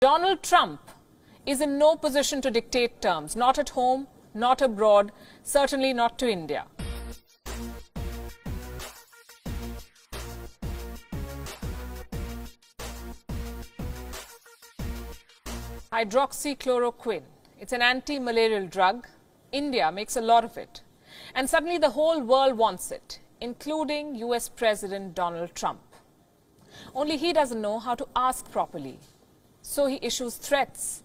Donald Trump is in no position to dictate terms, not at home, not abroad, certainly not to India. Hydroxychloroquine. It's an anti-malarial drug. India makes a lot of it. And suddenly the whole world wants it, including US President Donald Trump. Only he doesn't know how to ask properly. So he issues threats.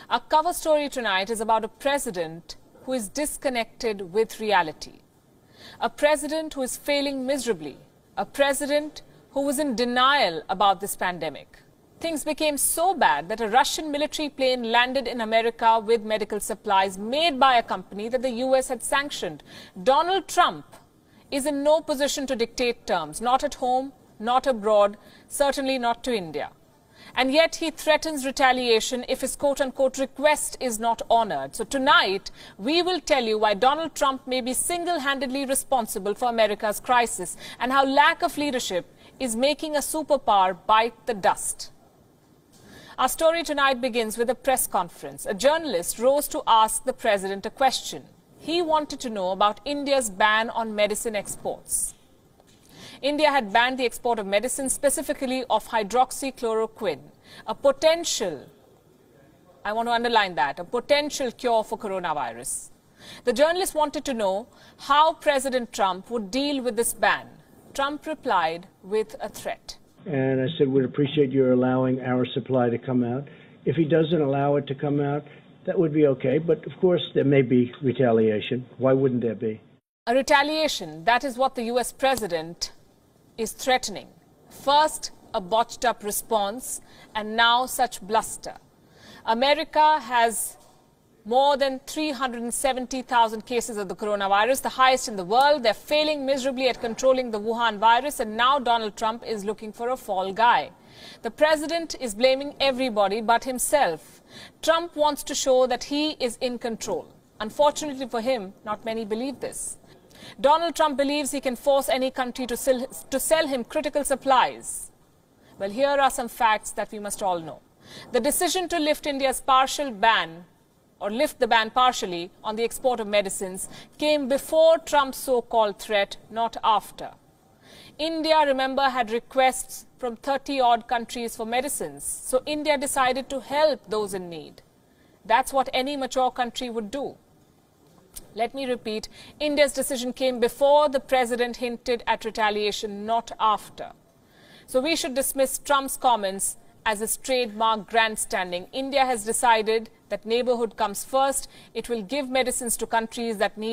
Our cover story tonight is about a president who is disconnected with reality. A president who is failing miserably. A president who was in denial about this pandemic. Things became so bad that a Russian military plane landed in America with medical supplies made by a company that the US had sanctioned. Donald Trump is in no position to dictate terms, not at home, not abroad, certainly not to India. And yet he threatens retaliation if his quote-unquote request is not honored. So tonight, we will tell you why Donald Trump may be single-handedly responsible for America's crisis and how lack of leadership is making a superpower bite the dust. Our story tonight begins with a press conference. A journalist rose to ask the president a question. He wanted to know about India's ban on medicine exports. India had banned the export of medicine, specifically of hydroxychloroquine, a potential, I want to underline that, a potential cure for coronavirus. The journalist wanted to know how President Trump would deal with this ban. Trump replied with a threat. And I said, we'd appreciate your allowing our supply to come out. If he doesn't allow it to come out, that would be okay. But of course, there may be retaliation. Why wouldn't there be? A retaliation, that is what the US president is threatening. First, a botched up response, and now such bluster. America has more than 370,000 cases of the coronavirus, the highest in the world. They're failing miserably at controlling the Wuhan virus, and now Donald Trump is looking for a fall guy. The president is blaming everybody but himself. Trump wants to show that he is in control. Unfortunately for him, not many believe this. Donald Trump believes he can force any country to sell him critical supplies. Well, here are some facts that we must all know. The decision to lift India's partial ban, or lift the ban partially on the export of medicines, came before Trump's so-called threat, not after. India, remember, had requests from 30-odd countries for medicines. So India decided to help those in need. That's what any mature country would do. Let me repeat, India's decision came before the president hinted at retaliation, not after. So we should dismiss Trump's comments as his trademark grandstanding. India has decided that neighborhood comes first. It will give medicines to countries that need it.